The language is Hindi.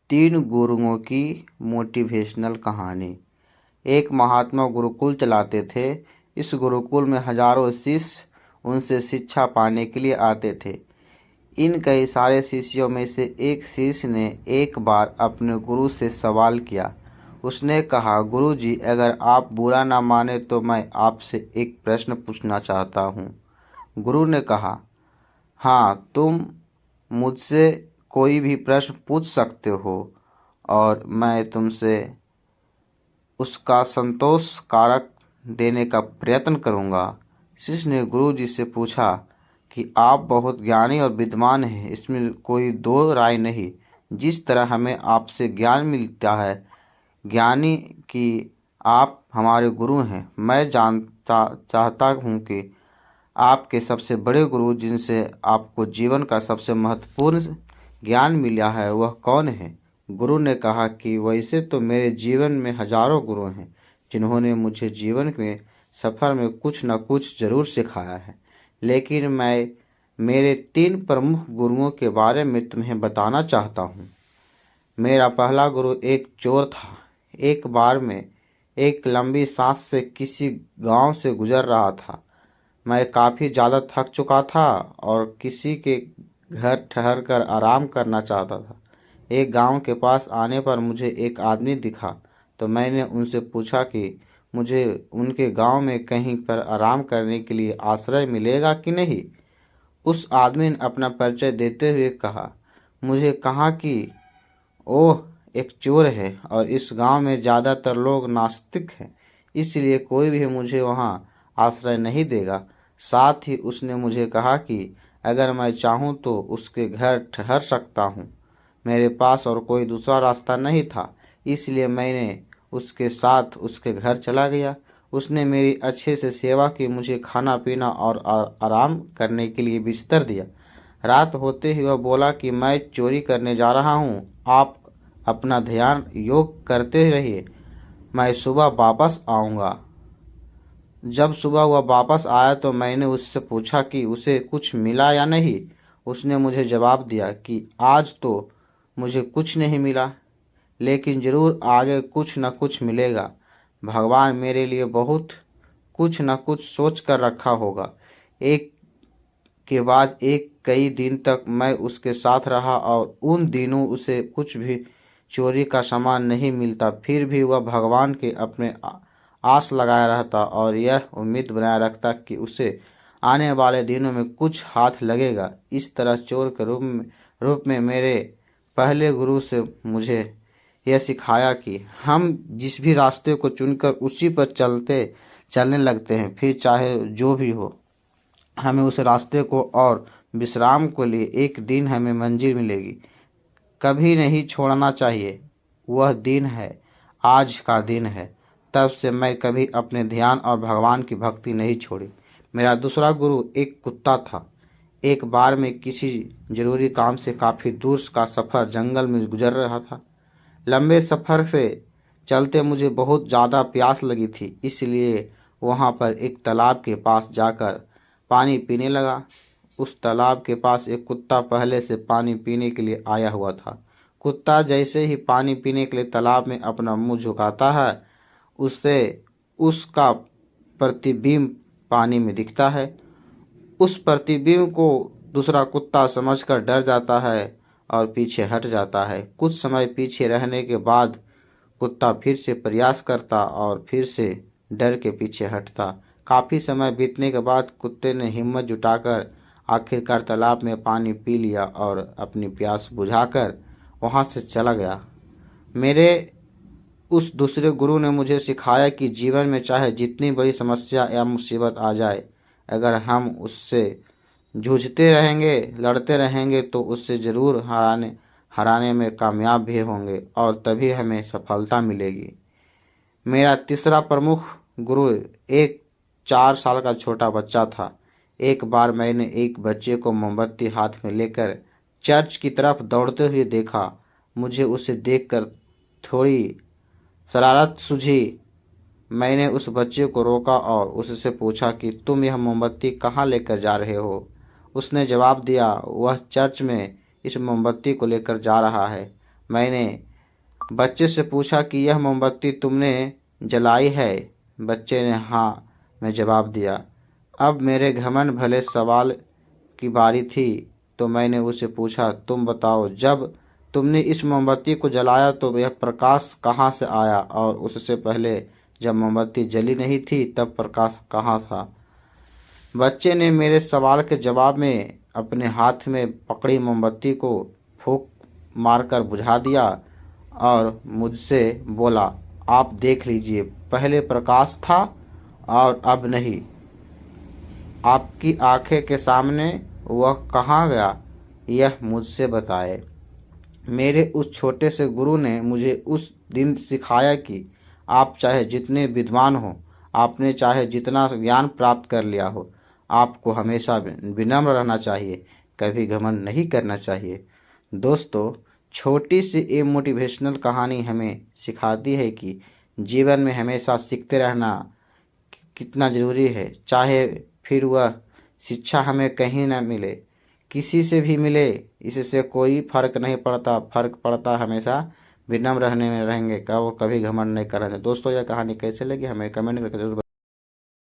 तीन गुरुओं की मोटिवेशनल कहानी। एक महात्मा गुरुकुल चलाते थे। इस गुरुकुल में हजारों शिष्य उनसे शिक्षा पाने के लिए आते थे। इन कई सारे शिष्यों में से एक शिष्य ने एक बार अपने गुरु से सवाल किया। उसने कहा, गुरु जी, अगर आप बुरा ना माने तो मैं आपसे एक प्रश्न पूछना चाहता हूँ। गुरु ने कहा, हाँ, तुम मुझसे कोई भी प्रश्न पूछ सकते हो और मैं तुमसे उसका संतोष कारक देने का प्रयत्न करूंगा। शिष्य ने गुरु जी से पूछा कि आप बहुत ज्ञानी और विद्वान हैं, इसमें कोई दो राय नहीं। जिस तरह हमें आपसे ज्ञान मिलता है, ज्ञानी कि आप हमारे गुरु हैं, मैं जानता चाहता हूँ कि आपके सबसे बड़े गुरु जिनसे आपको जीवन का सबसे महत्वपूर्ण ज्ञान मिला है वह कौन है। गुरु ने कहा कि वैसे तो मेरे जीवन में हजारों गुरु हैं जिन्होंने मुझे जीवन के सफ़र में कुछ न कुछ जरूर सिखाया है, लेकिन मैं मेरे तीन प्रमुख गुरुओं के बारे में तुम्हें बताना चाहता हूँ। मेरा पहला गुरु एक चोर था। एक बार मैं एक लंबी सांस से किसी गांव से गुजर रहा था। मैं काफ़ी ज़्यादा थक चुका था और किसी के घर ठहर कर आराम करना चाहता था। एक गांव के पास आने पर मुझे एक आदमी दिखा, तो मैंने उनसे पूछा कि मुझे उनके गांव में कहीं पर आराम करने के लिए आश्रय मिलेगा कि नहीं। उस आदमी ने अपना परिचय देते हुए कहा, मुझे कहा कि ओह, एक चोर है और इस गांव में ज़्यादातर लोग नास्तिक हैं, इसलिए कोई भी मुझे वहां आश्रय नहीं देगा। साथ ही उसने मुझे कहा कि अगर मैं चाहूँ तो उसके घर ठहर सकता हूँ। मेरे पास और कोई दूसरा रास्ता नहीं था, इसलिए मैंने उसके साथ उसके घर चला गया। उसने मेरी अच्छे से सेवा की, मुझे खाना पीना और आराम करने के लिए बिस्तर दिया। रात होते ही वह बोला कि मैं चोरी करने जा रहा हूँ, आप अपना ध्यान योग करते रहिए, मैं सुबह वापस आऊँगा। जब सुबह वह वापस आया तो मैंने उससे पूछा कि उसे कुछ मिला या नहीं। उसने मुझे जवाब दिया कि आज तो मुझे कुछ नहीं मिला, लेकिन ज़रूर आगे कुछ न कुछ मिलेगा। भगवान मेरे लिए बहुत कुछ न कुछ सोच कर रखा होगा। एक के बाद एक कई दिन तक मैं उसके साथ रहा और उन दिनों उसे कुछ भी चोरी का सामान नहीं मिलता, फिर भी वह भगवान के अपने आस लगाए रहता और यह उम्मीद बनाए रखता कि उसे आने वाले दिनों में कुछ हाथ लगेगा। इस तरह चोर के रूप में मेरे पहले गुरु से मुझे यह सिखाया कि हम जिस भी रास्ते को चुनकर उसी पर चलने लगते हैं, फिर चाहे जो भी हो, हमें उस रास्ते को और विश्राम को लिए एक दिन हमें मंजिल मिलेगी। कभी नहीं छोड़ना चाहिए। वह दिन है, आज का दिन है। तब से मैं कभी अपने ध्यान और भगवान की भक्ति नहीं छोड़ी। मेरा दूसरा गुरु एक कुत्ता था। एक बार मैं किसी जरूरी काम से काफ़ी दूर का सफ़र जंगल में गुजर रहा था। लंबे सफ़र से चलते मुझे बहुत ज़्यादा प्यास लगी थी, इसलिए वहाँ पर एक तालाब के पास जाकर पानी पीने लगा। उस तालाब के पास एक कुत्ता पहले से पानी पीने के लिए आया हुआ था। कुत्ता जैसे ही पानी पीने के लिए तालाब में अपना मुंह झुकाता है, उससे उसका प्रतिबिंब पानी में दिखता है। उस प्रतिबिंब को दूसरा कुत्ता समझकर डर जाता है और पीछे हट जाता है। कुछ समय पीछे रहने के बाद कुत्ता फिर से प्रयास करता और फिर से डर के पीछे हटता। काफी समय बीतने के बाद कुत्ते ने हिम्मत जुटाकर आखिरकार तालाब में पानी पी लिया और अपनी प्यास बुझाकर वहां से चला गया। मेरे उस दूसरे गुरु ने मुझे सिखाया कि जीवन में चाहे जितनी बड़ी समस्या या मुसीबत आ जाए, अगर हम उससे जूझते रहेंगे, लड़ते रहेंगे, तो उससे जरूर हराने में कामयाब भी होंगे और तभी हमें सफलता मिलेगी। मेरा तीसरा प्रमुख गुरु एक 4 साल का छोटा बच्चा था। एक बार मैंने एक बच्चे को मोमबत्ती हाथ में लेकर चर्च की तरफ दौड़ते हुए देखा। मुझे उसे देखकर थोड़ी शरारत सूझी। मैंने उस बच्चे को रोका और उससे पूछा कि तुम यह मोमबत्ती कहाँ लेकर जा रहे हो। उसने जवाब दिया, वह चर्च में इस मोमबत्ती को लेकर जा रहा है। मैंने बच्चे से पूछा कि यह मोमबत्ती तुमने जलाई है? बच्चे ने हाँ में जवाब दिया। अब मेरे घमंड भले सवाल की बारी थी तो मैंने उसे पूछा, तुम बताओ, जब तुमने इस मोमबत्ती को जलाया तो यह प्रकाश कहाँ से आया, और उससे पहले जब मोमबत्ती जली नहीं थी तब प्रकाश कहाँ था? बच्चे ने मेरे सवाल के जवाब में अपने हाथ में पकड़ी मोमबत्ती को फूंक मारकर बुझा दिया और मुझसे बोला, आप देख लीजिए, पहले प्रकाश था और अब नहीं। आपकी आंखें के सामने वह कहाँ गया, यह मुझसे बताए। मेरे उस छोटे से गुरु ने मुझे उस दिन सिखाया कि आप चाहे जितने विद्वान हो, आपने चाहे जितना ज्ञान प्राप्त कर लिया हो, आपको हमेशा विनम्र रहना चाहिए, कभी घमंड नहीं करना चाहिए। दोस्तों, छोटी सी ये मोटिवेशनल कहानी हमें सिखाती है कि जीवन में हमेशा सीखते रहना कितना ज़रूरी है। चाहे फिर वह शिक्षा हमें कहीं ना मिले, किसी से भी मिले, इससे कोई फर्क नहीं पड़ता। फर्क पड़ता हमेशा विनम्र रहने में रहेंगे और कभी घमंड नहीं करेंगे। दोस्तों, यह कहानी कैसे लगी हमें कमेंट करके जरूर